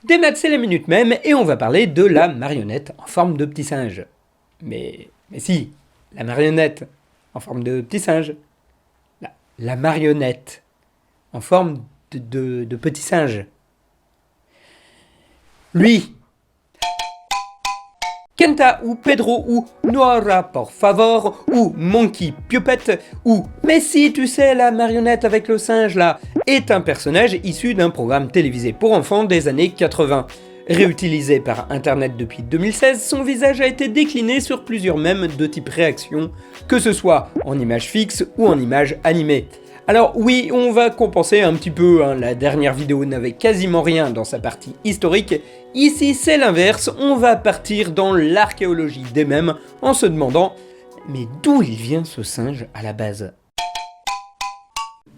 Des maths, c'est la minute même, et on va parler de la marionnette en forme de petit singe. Mais si, la marionnette en forme de petit singe. La marionnette en forme de petit singe. Lui. Kenta ou Pedro ou Nora por favor ou Monkey Puppet ou mais si tu sais la marionnette avec le singe là est un personnage issu d'un programme télévisé pour enfants des années 80. Réutilisé par internet depuis 2016, son visage a été décliné sur plusieurs mèmes de type réaction, que ce soit en image fixe ou en image animée. Alors oui, on va compenser un petit peu, la dernière vidéo n'avait quasiment rien dans sa partie historique. Ici c'est l'inverse, on va partir dans l'archéologie des mèmes en se demandant mais d'où il vient ce singe à la base?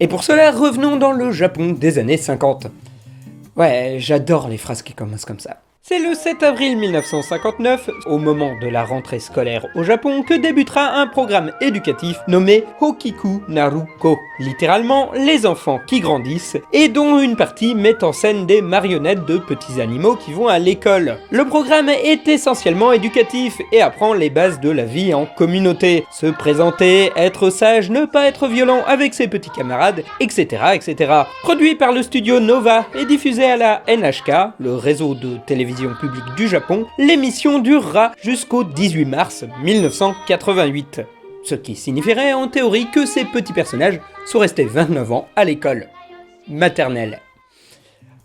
Et pour cela, revenons dans le Japon des années 50. Ouais, j'adore les phrases qui commencent comme ça. C'est le 7 avril 1959, au moment de la rentrée scolaire au Japon, que débutera un programme éducatif nommé Hokiku Naruko, littéralement les enfants qui grandissent, et dont une partie met en scène des marionnettes de petits animaux qui vont à l'école. Le programme est essentiellement éducatif et apprend les bases de la vie en communauté, se présenter, être sage, ne pas être violent avec ses petits camarades, etc. etc. Produit par le studio Nova et diffusé à la NHK, le réseau de télévision public du Japon, l'émission durera jusqu'au 18 mars 1988. Ce qui signifierait en théorie que ces petits personnages sont restés 29 ans à l'école maternelle.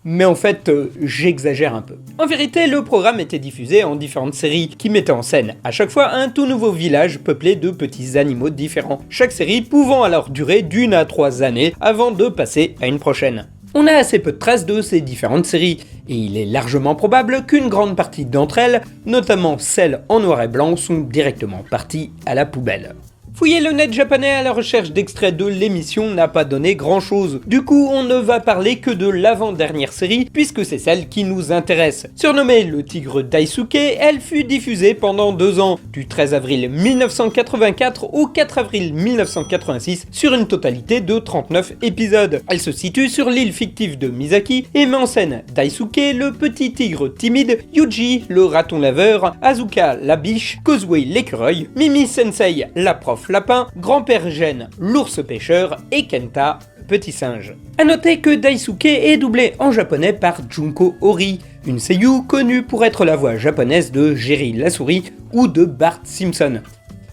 Mais en fait, j'exagère un peu. En vérité, le programme était diffusé en différentes séries qui mettaient en scène à chaque fois un tout nouveau village peuplé de petits animaux différents, chaque série pouvant alors durer d'1 à 3 années avant de passer à une prochaine. On a assez peu de traces de ces différentes séries, et il est largement probable qu'une grande partie d'entre elles, notamment celles en noir et blanc, sont directement parties à la poubelle. Fouiller le net japonais à la recherche d'extraits de l'émission n'a pas donné grand chose. Du coup, on ne va parler que de l'avant-dernière série, puisque c'est celle qui nous intéresse. Surnommée le Tigre Daisuke, elle fut diffusée pendant 2 ans, du 13 avril 1984 au 4 avril 1986, sur une totalité de 39 épisodes. Elle se situe sur l'île fictive de Misaki et met en scène Daisuke, le petit tigre timide, Yuji, le raton laveur, Asuka, la biche, Kozue, l'écureuil, Mimi Sensei, la prof lapin, grand-père Gène, l'ours pêcheur et Kenta, petit singe. A noter que Daisuke est doublé en japonais par Junko Hori, une seiyuu connue pour être la voix japonaise de Jerry la souris ou de Bart Simpson.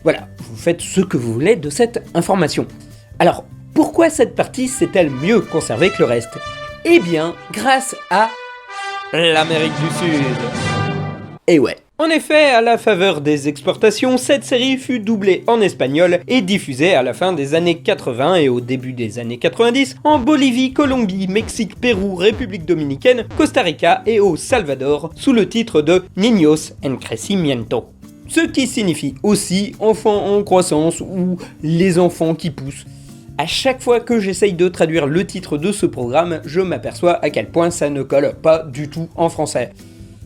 Voilà, vous faites ce que vous voulez de cette information. Alors, pourquoi cette partie s'est-elle mieux conservée que le reste? Eh bien, grâce à l'Amérique du Sud. Et ouais. En effet, à la faveur des exportations, cette série fut doublée en espagnol et diffusée à la fin des années 80 et au début des années 90 en Bolivie, Colombie, Mexique, Pérou, République Dominicaine, Costa Rica et au Salvador sous le titre de Niños en Crecimiento. Ce qui signifie aussi enfants en croissance ou les enfants qui poussent. À chaque fois que j'essaye de traduire le titre de ce programme, je m'aperçois à quel point ça ne colle pas du tout en français.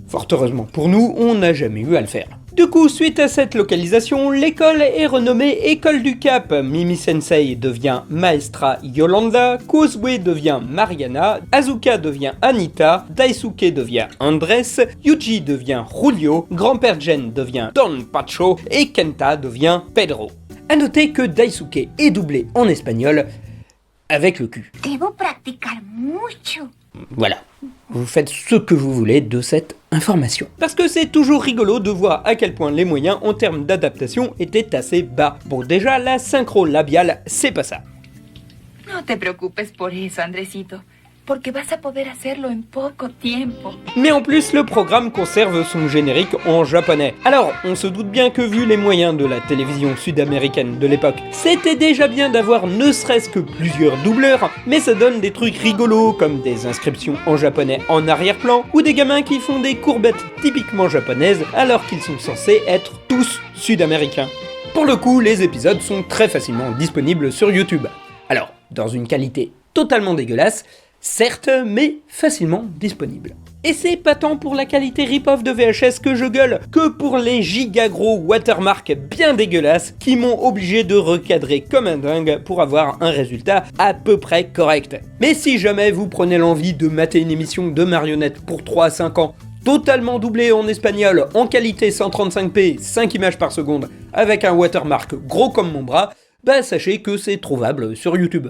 Fort heureusement pour nous, on n'a jamais eu à le faire. Du coup, suite à cette localisation, l'école est renommée École du Cap. Mimi Sensei devient Maestra Yolanda, Kozue devient Mariana, Asuka devient Anita, Daisuke devient Andrés, Yuji devient Julio, grand-père Jen devient Don Pacho et Kenta devient Pedro. A noter que Daisuke est doublé en espagnol avec le cul. Debo practicar mucho. Voilà, vous faites ce que vous voulez de cette information. Parce que c'est toujours rigolo de voir à quel point les moyens en termes d'adaptation étaient assez bas. Bon, déjà, la synchro labiale, c'est pas ça. No te preocupes por eso, Andresito, porque vas a poder hacerlo en poco tiempo. Mais en plus, le programme conserve son générique en japonais. Alors, on se doute bien que vu les moyens de la télévision sud-américaine de l'époque, c'était déjà bien d'avoir ne serait-ce que plusieurs doubleurs, mais ça donne des trucs rigolos comme des inscriptions en japonais en arrière-plan ou des gamins qui font des courbettes typiquement japonaises alors qu'ils sont censés être tous sud-américains. Pour le coup, les épisodes sont très facilement disponibles sur YouTube. Alors, dans une qualité totalement dégueulasse, certes, mais facilement disponible. Et c'est pas tant pour la qualité rip-off de VHS que je gueule, que pour les giga gros watermarks bien dégueulasses qui m'ont obligé de recadrer comme un dingue pour avoir un résultat à peu près correct. Mais si jamais vous prenez l'envie de mater une émission de marionnettes pour 3 à 5 ans, totalement doublée en espagnol, en qualité 135p, 5 images par seconde, avec un watermark gros comme mon bras, bah sachez que c'est trouvable sur YouTube.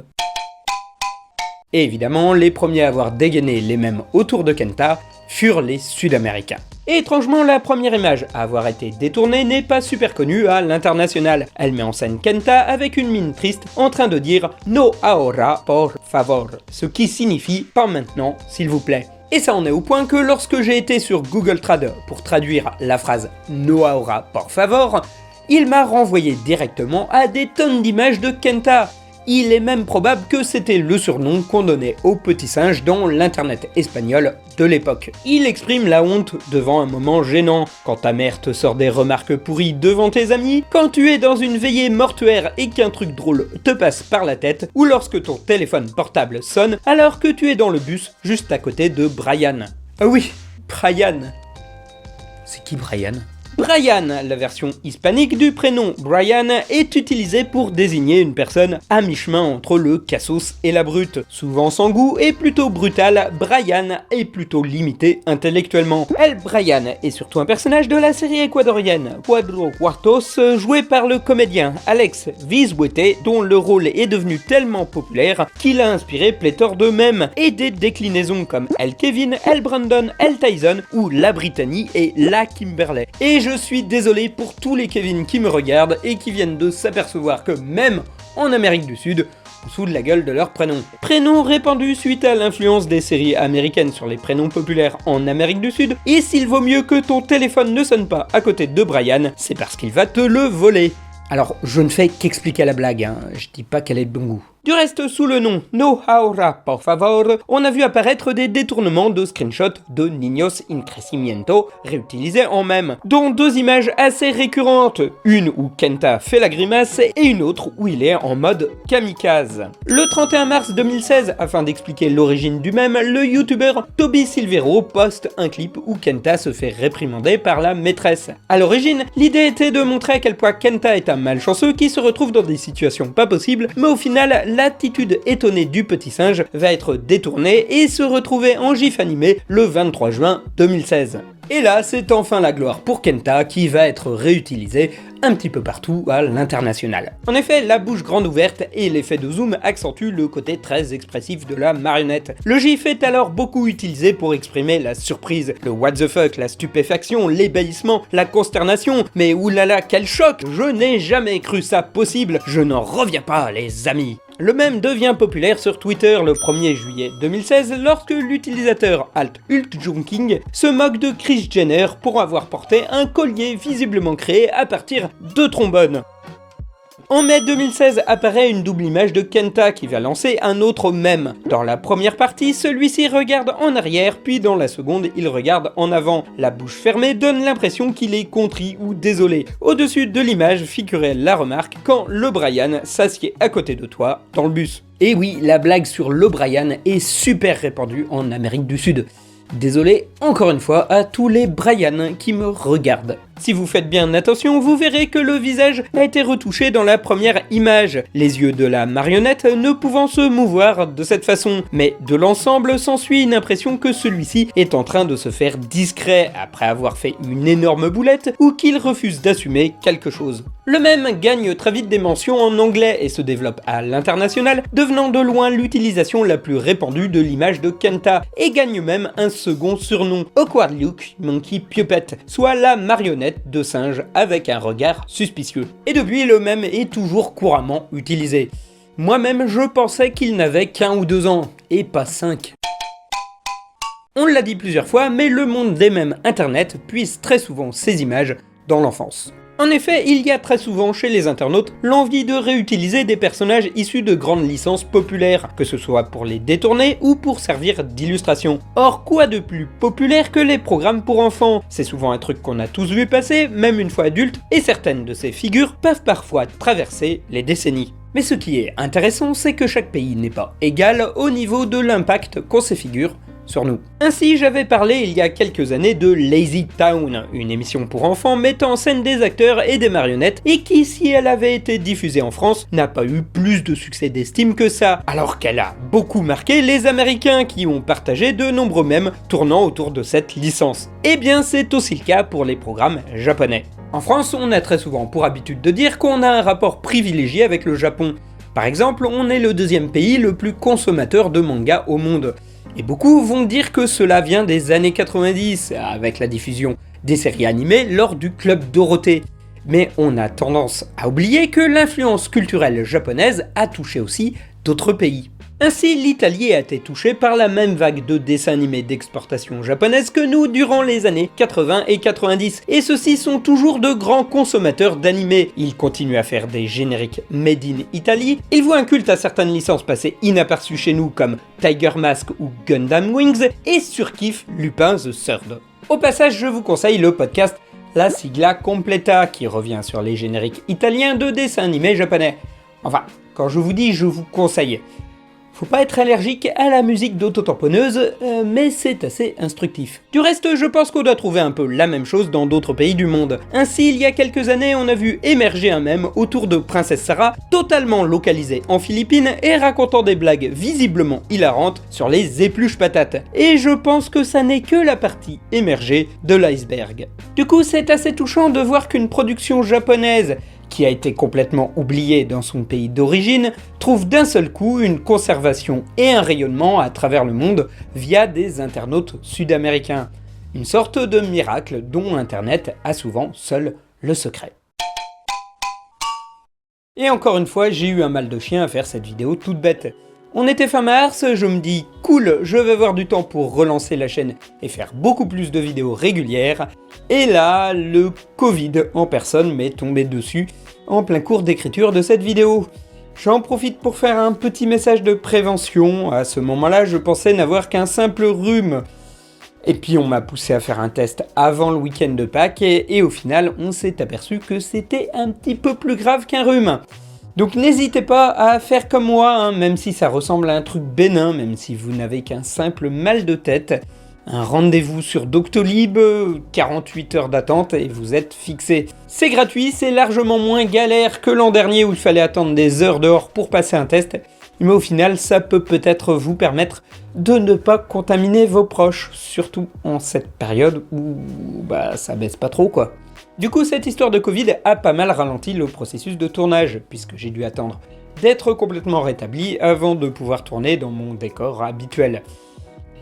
Et évidemment, les premiers à avoir dégainé les mêmes autour de Kenta furent les Sud-Américains. Et étrangement, la première image à avoir été détournée n'est pas super connue à l'international. Elle met en scène Kenta avec une mine triste en train de dire « No ahora, por favor », ce qui signifie « pas maintenant, s'il vous plaît ». Et ça en est au point que lorsque j'ai été sur Google Trad pour traduire la phrase « No ahora, por favor », il m'a renvoyé directement à des tonnes d'images de Kenta. Il est même probable que c'était le surnom qu'on donnait au petit singe dans l'internet espagnol de l'époque. Il exprime la honte devant un moment gênant, quand ta mère te sort des remarques pourries devant tes amis, quand tu es dans une veillée mortuaire et qu'un truc drôle te passe par la tête, ou lorsque ton téléphone portable sonne alors que tu es dans le bus juste à côté de Brian. Ah oui, Brian. C'est qui Brian ? Brian, la version hispanique du prénom Brian, est utilisée pour désigner une personne à mi-chemin entre le cassos et la brute. Souvent sans goût et plutôt brutal, Brian est plutôt limité intellectuellement. El Brian est surtout un personnage de la série équatorienne Cuatro Cuartos, joué par le comédien Alex Vizuete, dont le rôle est devenu tellement populaire qu'il a inspiré pléthore de mèmes et des déclinaisons comme El Kevin, El Brandon, El Tyson ou La Brittany et La Kimberley. Et je suis désolé pour tous les Kevin qui me regardent et qui viennent de s'apercevoir que même en Amérique du Sud, on se fout de la gueule de leur prénom. Prénom répandu suite à l'influence des séries américaines sur les prénoms populaires en Amérique du Sud, et s'il vaut mieux que ton téléphone ne sonne pas à côté de Brian, c'est parce qu'il va te le voler. Alors, je ne fais qu'expliquer la blague, hein. Je dis pas qu'elle est de bon goût. Du reste, sous le nom No ahora, por favor, on a vu apparaître des détournements de screenshots de Niños en Crecimiento, réutilisés en mème, dont 2 images assez récurrentes, une où Kenta fait la grimace et une autre où il est en mode kamikaze. Le 31 mars 2016, afin d'expliquer l'origine du mème, le youtubeur Toby Silvero poste un clip où Kenta se fait réprimander par la maîtresse. À l'origine, l'idée était de montrer à quel point Kenta est un malchanceux qui se retrouve dans des situations pas possibles, mais au final, l'attitude étonnée du petit singe va être détournée et se retrouver en gif animé le 23 juin 2016. Et là, c'est enfin la gloire pour Kenta qui va être réutilisé un petit peu partout à l'international. En effet, la bouche grande ouverte et l'effet de zoom accentuent le côté très expressif de la marionnette. Le gif est alors beaucoup utilisé pour exprimer la surprise, le what the fuck, la stupéfaction, l'ébahissement, la consternation. Mais oulala, quel choc! Je n'ai jamais cru ça possible, je n'en reviens pas les amis. Le mème devient populaire sur Twitter le 1er juillet 2016 lorsque l'utilisateur AltHultJunking se moque de Kris Jenner pour avoir porté un collier visiblement créé à partir de trombones. En mai 2016 apparaît une double image de Kenta qui va lancer un autre mème. Dans la première partie, celui-ci regarde en arrière, puis dans la seconde, il regarde en avant. La bouche fermée donne l'impression qu'il est contrit ou désolé. Au-dessus de l'image figurait la remarque quand le Brian s'assied à côté de toi dans le bus. Et oui, la blague sur le Brian est super répandue en Amérique du Sud. Désolé encore une fois à tous les Brian qui me regardent. Si vous faites bien attention, vous verrez que le visage a été retouché dans la première image, les yeux de la marionnette ne pouvant se mouvoir de cette façon, mais de l'ensemble s'ensuit une impression que celui-ci est en train de se faire discret après avoir fait une énorme boulette ou qu'il refuse d'assumer quelque chose. Le mème gagne très vite des mentions en anglais et se développe à l'international, devenant de loin l'utilisation la plus répandue de l'image de Kenta, et gagne même un second surnom, Awkward Luke Monkey Puppet, soit la marionnette de singe avec un regard suspicieux. Et depuis, le mème est toujours couramment utilisé. Moi-même, je pensais qu'il n'avait qu'1 ou 2 ans, et pas 5. On l'a dit plusieurs fois, mais le monde des mèmes internet puise très souvent ces images dans l'enfance. En effet, il y a très souvent chez les internautes l'envie de réutiliser des personnages issus de grandes licences populaires, que ce soit pour les détourner ou pour servir d'illustration. Or, quoi de plus populaire que les programmes pour enfants? C'est souvent un truc qu'on a tous vu passer, même une fois adulte, et certaines de ces figures peuvent parfois traverser les décennies. Mais ce qui est intéressant, c'est que chaque pays n'est pas égal au niveau de l'impact qu'ont ces figures sur nous. Ainsi, j'avais parlé il y a quelques années de Lazy Town, une émission pour enfants mettant en scène des acteurs et des marionnettes, et qui, si elle avait été diffusée en France, n'a pas eu plus de succès d'estime que ça, alors qu'elle a beaucoup marqué les Américains qui ont partagé de nombreux mèmes tournant autour de cette licence. Eh bien, c'est aussi le cas pour les programmes japonais. En France, on a très souvent pour habitude de dire qu'on a un rapport privilégié avec le Japon. Par exemple, on est le deuxième pays le plus consommateur de manga au monde. Et beaucoup vont dire que cela vient des années 90, avec la diffusion des séries animées lors du Club Dorothée. Mais on a tendance à oublier que l'influence culturelle japonaise a touché aussi d'autres pays. Ainsi, l'Italie a été touchée par la même vague de dessins animés d'exportation japonaise que nous durant les années 80 et 90, et ceux-ci sont toujours de grands consommateurs d'animés. Ils continuent à faire des génériques made in Italy, ils voient un culte à certaines licences passer inaperçues chez nous comme Tiger Mask ou Gundam Wings, et surkiffent Lupin the Third. Au passage, je vous conseille le podcast La Sigla Completa, qui revient sur les génériques italiens de dessins animés japonais. Enfin, quand je vous dis je vous conseille, faut pas être allergique à la musique d'autotamponneuse, mais c'est assez instructif. Du reste, je pense qu'on doit trouver un peu la même chose dans d'autres pays du monde. Ainsi, il y a quelques années, on a vu émerger un mème autour de Princesse Sarah, totalement localisé en Philippines et racontant des blagues visiblement hilarantes sur les épluches patates. Et je pense que ça n'est que la partie émergée de l'iceberg. Du coup, c'est assez touchant de voir qu'une production japonaise, qui a été complètement oublié dans son pays d'origine, trouve d'un seul coup une conservation et un rayonnement à travers le monde via des internautes sud-américains. Une sorte de miracle dont Internet a souvent seul le secret. Et encore une fois, j'ai eu un mal de chien à faire cette vidéo toute bête. On était fin mars, je me dis cool, je vais avoir du temps pour relancer la chaîne et faire beaucoup plus de vidéos régulières. Et là, le Covid en personne m'est tombé dessus en plein cours d'écriture de cette vidéo. J'en profite pour faire un petit message de prévention. À ce moment-là, je pensais n'avoir qu'un simple rhume. Et puis on m'a poussé à faire un test avant le week-end de Pâques et au final, on s'est aperçu que c'était un petit peu plus grave qu'un rhume. Donc n'hésitez pas à faire comme moi, même si ça ressemble à un truc bénin, même si vous n'avez qu'un simple mal de tête. Un rendez-vous sur Doctolib, 48 heures d'attente et vous êtes fixé. C'est gratuit, c'est largement moins galère que l'an dernier où il fallait attendre des heures dehors pour passer un test. Mais au final, ça peut peut-être vous permettre de ne pas contaminer vos proches, surtout en cette période où ça baisse pas trop quoi. Du coup, cette histoire de Covid a pas mal ralenti le processus de tournage, puisque j'ai dû attendre d'être complètement rétabli avant de pouvoir tourner dans mon décor habituel.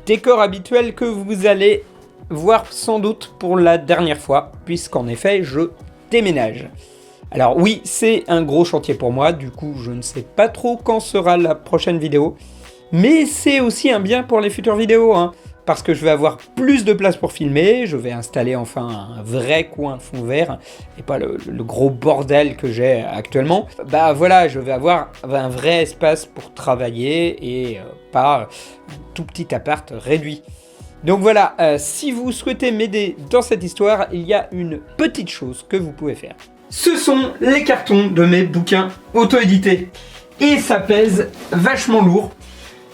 Décor habituel que vous allez voir sans doute pour la dernière fois, puisqu'en effet, je déménage. Alors oui, c'est un gros chantier pour moi, du coup je ne sais pas trop quand sera la prochaine vidéo, mais c'est aussi un bien pour les futures vidéos, parce que je vais avoir plus de place pour filmer, je vais installer enfin un vrai coin fond vert, et pas le gros bordel que j'ai actuellement. Voilà, je vais avoir un vrai espace pour travailler, et pas un tout petit appart réduit. Donc voilà, si vous souhaitez m'aider dans cette histoire, il y a une petite chose que vous pouvez faire. Ce sont les cartons de mes bouquins auto-édités, et ça pèse vachement lourd.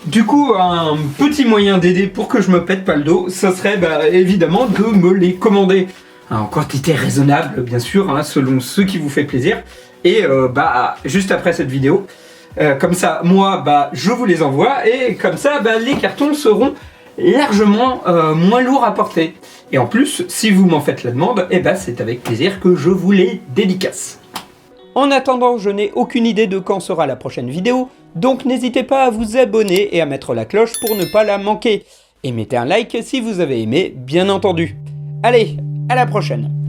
Du coup, un petit moyen d'aider pour que je me pète pas le dos, ça serait évidemment de me les commander. En quantité raisonnable, bien sûr, selon ce qui vous fait plaisir. Et juste après cette vidéo, comme ça, moi, je vous les envoie. Et comme ça, les cartons seront largement moins lourds à porter. Et en plus, si vous m'en faites la demande, c'est avec plaisir que je vous les dédicace. En attendant, je n'ai aucune idée de quand sera la prochaine vidéo, donc n'hésitez pas à vous abonner et à mettre la cloche pour ne pas la manquer. Et mettez un like si vous avez aimé, bien entendu. Allez, à la prochaine!